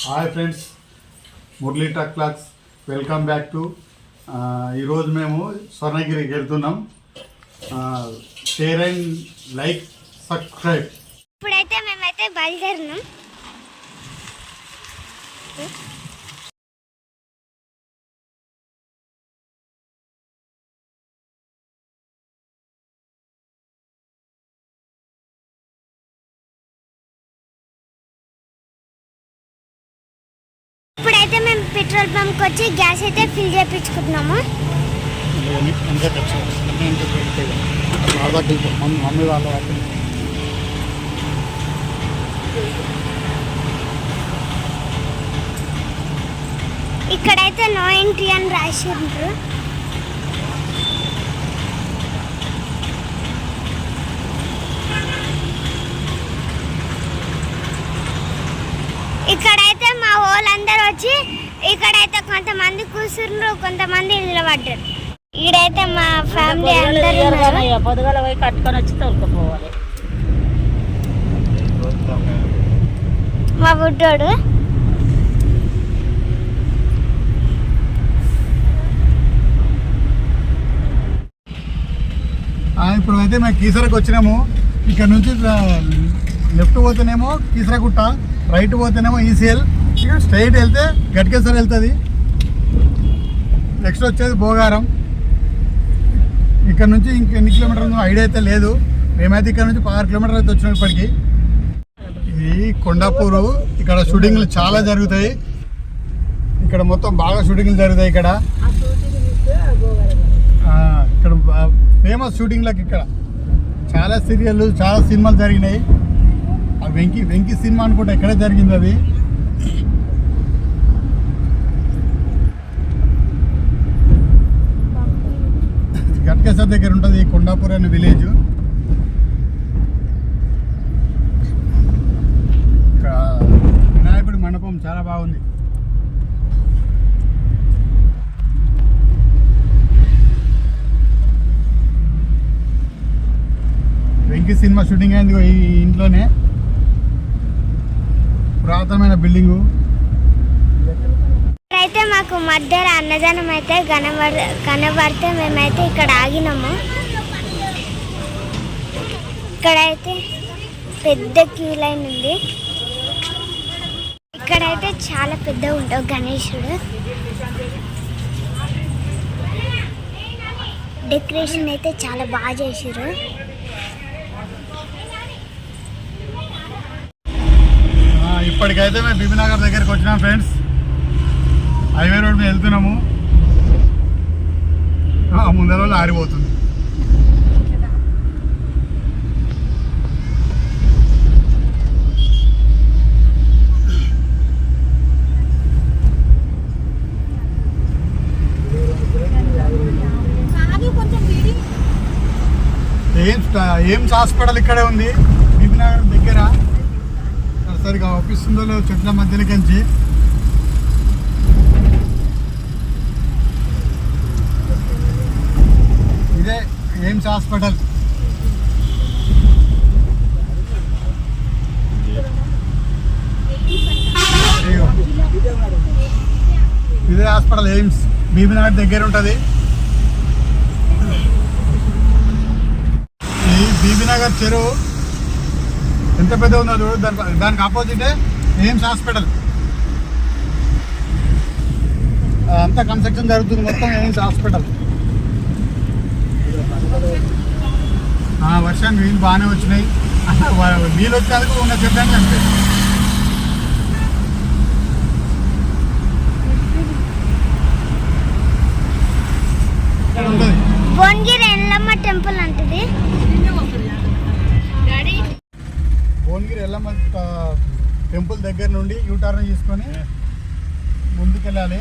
Hi friends, Murali టక్ clocks welcome back to ఈరోజు మేము స్వర్ణగిరికి వెళ్తున్నాం. Share and like subscribe. ఇప్పుడైతే మేమైతే బయలుదేరినాం. ఇప్పుడైతే మేము పెట్రోల్ బంక్ వచ్చి గ్యాస్ అయితే ఫిల్ చేయించుకుంటున్నాము. ఇక్కడైతే నో ఎంట్రీ అని రాసిండ్రు. ఇక్కడైతే మా వాళ్ళందరూ వచ్చి ఇక్కడైతే కొంతమంది కూర్చుండ్రు, కొంతమంది నిలబడ్డారు. ఈడైతే మా ఫ్యామిలీ అందరూ పొద్దుగల పోయి కట్టుకొని వచ్చి తోలుకుపోవాలి. మా బుడ్డోడు ఇప్పుడు అయితే మేము కీసరకు వచ్చినాము. ఇక్కడ నుంచి లెఫ్ట్ పోతేనేమో కీసరగుట్ట, రైట్ పోతేనేమో ఈసీఎల్, ఇక్కడ స్ట్రైట్ వెళ్తే గట్కేసర్ వెళ్తుంది. నెక్స్ట్ వచ్చేది భోగారం. ఇక్కడ నుంచి ఇంకెన్ని కిలోమీటర్లు ఐడియా అయితే లేదు. మేమైతే ఇక్కడ నుంచి 6 కిలోమీటర్లు అయితే వచ్చినాం ఇప్పటికి. ఇది కొండాపూరు. ఇక్కడ షూటింగ్లు చాలా జరుగుతాయి. ఇక్కడ మొత్తం బాగా షూటింగ్లు జరుగుతాయి. ఇక్కడ ఫేమస్ షూటింగ్లకు ఇక్కడ చాలా సీరియళ్ళు, చాలా సినిమాలు జరిగినాయి. ఆ వెంకీ సినిమా అనుకుంటా ఎక్కడే జరిగింది అది. గట్కేసర్ దగ్గర ఉంటుంది కొండాపూర్ అనే విలేజ్. వినాయకుడి మండపం చాలా బాగుంది. వెంకీ సినిమా షూటింగ్ అయింది ఈ ఇంట్లోనే. పురాతనమైన బిల్డింగు. అయితే మాకు మధ్యలో అన్నదానం అయితే కనబడితే మేమైతే ఇక్కడ ఆగినాము. ఇక్కడైతే పెద్ద క్యూ లైన్ ఉంది. ఇక్కడైతే చాలా పెద్దగా ఉంటావు గణేశుడు. డెకరేషన్ అయితే చాలా బాగా చేసారు. ఇప్పటికైతే మేము బీబీనగర్ దగ్గరికి వచ్చినాం ఫ్రెండ్స్. హైవే రోడ్ మీద వెళ్తున్నాము. ముందర వాళ్ళు ఆరిపోతుంది. ఎయిమ్స్ హాస్పిటల్ ఇక్కడే ఉంది బీబీనగర్ దగ్గర. సరిగా ఆఫీస్తుందో చెట్ల మధ్యలోకి నుంచి. ఇదే ఎయిమ్స్ హాస్పిటల్. ఇదే హాస్పిటల్ ఎయిమ్స్ బీబీనగర్ దగ్గర ఉంటుంది. ఈ బీబీనగర్ చెరువు ఎంత పెద్ద ఉందో చూడు. దానికి ఆపోజిటే ఎయిమ్స్ హాస్పిటల్. అంతా కన్స్ట్రక్షన్ జరుగుతుంది మొత్తం ఎయిమ్స్ హాస్పిటల్. వర్షానికి నీళ్ళు బాగానే వచ్చినాయి. నీళ్ళు వచ్చేందుకు ఉన్న చెట్టు అంటే భువనగిరి ఎల్లమ్మ టెంపుల్ అంటది. భువనగిరి ఎల్లమ్మ టెంపుల్ దగ్గర నుండి యూటర్న్ తీసుకొని ముందుకెళ్ళాలి.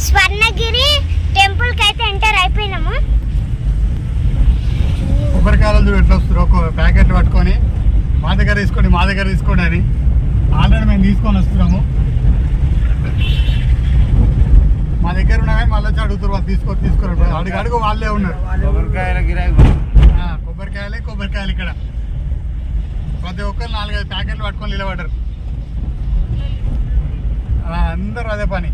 స్వర్ణగిరి స్వర్ణగిరి టెంపుల్ కి అయితే ఎంటర్ అయిపోయినాము. కొబ్బరికాయలు ఎట్లా వస్తారు, ఒక ప్యాకెట్ పట్టుకొని మా దగ్గర తీసుకోండి అని ఆల్రెడీ మేము తీసుకొని వస్తున్నాము. మా దగ్గర ఉన్నా కానీ మళ్ళీ వచ్చి అడుగుతారు, వాళ్ళు తీసుకోరు అడుగు వాళ్ళే ఉన్నారు. కొబ్బరికాయలు ఇక్కడ ప్రతి ఒక్కరు 4-5 ప్యాకెట్లు పట్టుకొని నిలబడ్డారు. అందరూ అదే పని.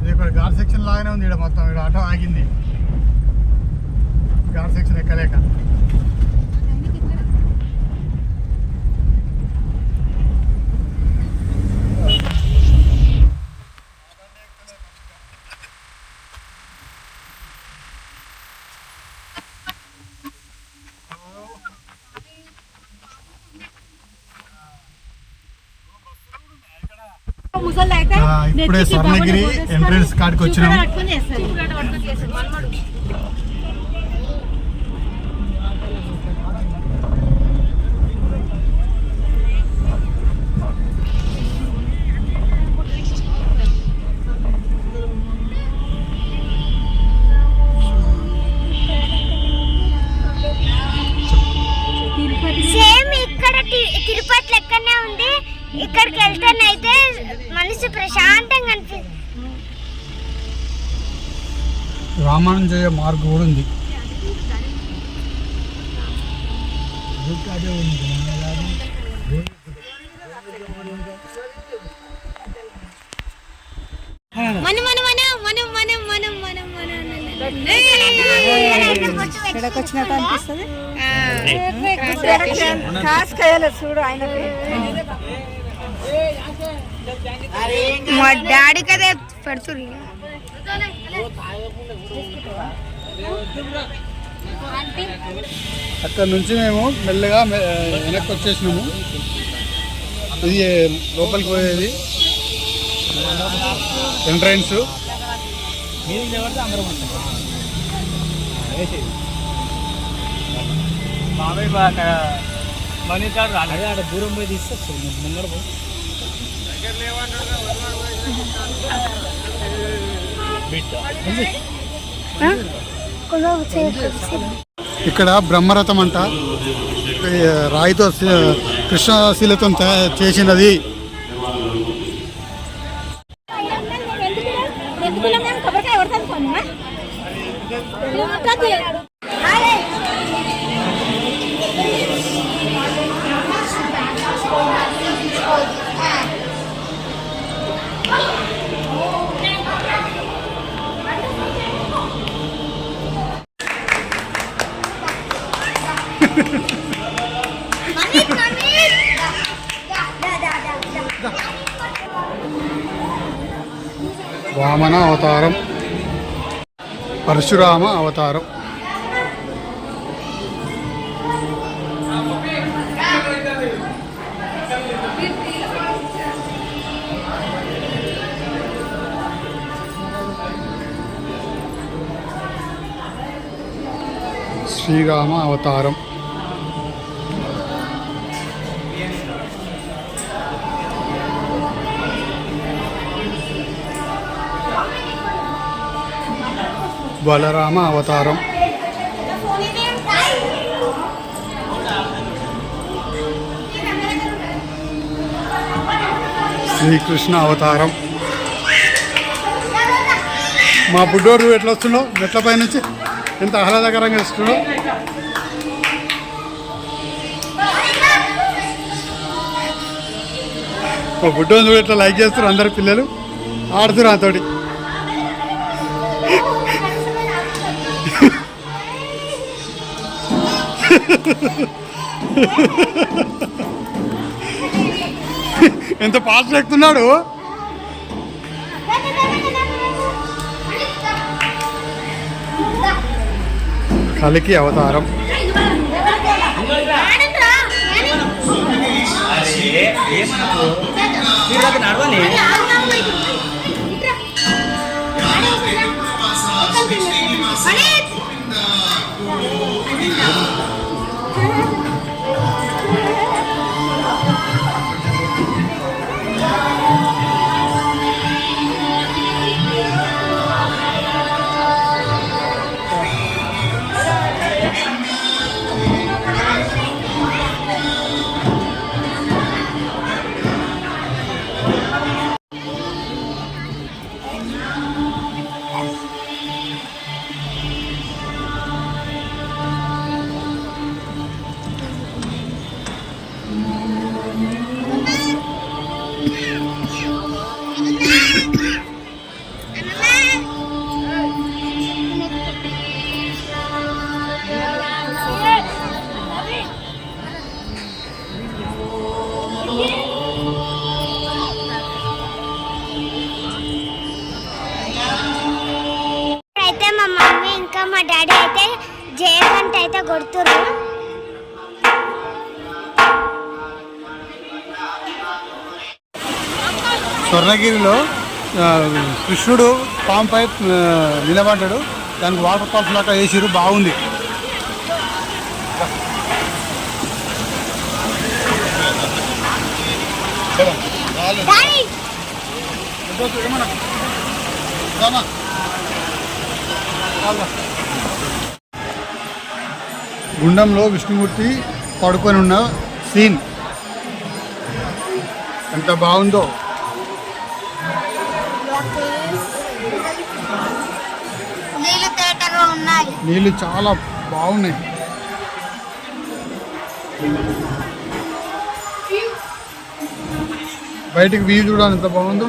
ఇది ఇక్కడ ఘాట్ సెక్షన్ లాగానే ఉంది. ఇక్కడ మొత్తం ఇక్కడ ఆటో ఆగింది ఘాట్ సెక్షన్ ఎక్కలేక. ఇప్పుడే స్వర్ణగిరి ఎంట్రన్స్ కాడికి వచ్చినాం. సేమ్ ఇక్కడ తిరుపతి లెక్కనే ఉంది. ఇక్కడికి వెళ్తేనైతే మనసు ప్రశాంతంగా అనిపిస్తుంది. రామానుజయ మార్గం కూడా ఉంది. వచ్చినట్టు అనిపిస్తుంది. చూడు ఆయనకి మా డాడీ కదా పెడుతుంది. అక్కడ నుంచి మేము మెల్లగా వెనక్కి వచ్చేసినాము. ఇది లోపలికి పోయేది ఎంట్రన్స్. మనీ కార్డు రాలేదు, ఆడ దూరం పోయి తీసుకొస్తుంది ముందర పోయి. ఇక్కడ బ్రహ్మరథం అంట, రాయితో కృష్ణశిలతో చేసినది. వామన అవతారం, పరశురామ అవతారం. శ్రీరామ అవతారం. బలరామ అవతారం. శ్రీకృష్ణ అవతారం. మా బుడ్డోడు ఎట్లా వస్తుండో మెట్ల పై నుంచి ఎంత ఆహ్లాదకరంగా వస్తుండో. మా బుడ్డోని చూడు ఎట్లా లైక్ చేస్తారు అందరు పిల్లలు, ఆడుతున్నారు నాతోటి. ఎంత ఫాస్ట్ ఎక్కుతున్నాడు. కలికి అవతారం. అయితే మా మమ్మీ ఇంకా మా డాడీ అయితే జయకంట అయితే కొడుతుర్రు. స్వర్ణగిరిలో కృష్ణుడు పామ్ పై నిలబడ్డాడు. దానికి వాటర్ ఫాల్స్ లాగా వేసిరు, బాగుంది. డాడీ గుండంలో విష్ణుమూర్తి పడుకొని ఉన్న సీన్ ఎంత బాగుందో. నీళ్ళు తేటగా ఉన్నాయి. నీళ్ళు చాలా బాగున్నాయి. బయటికి వ్యూ చూడాలి ఎంత బాగుందో.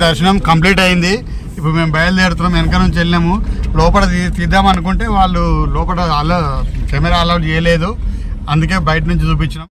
దర్శనం కంప్లీట్ అయింది. ఇప్పుడు మేము బయలుదేరుతున్నాం. వెనక నుంచి వెళ్ళాము. లోపల తీద్దాం అనుకుంటే వాళ్ళు లోపల కెమెరా అలౌడ్ చేయలేదు. అందుకే బయట నుంచి చూపించినాం.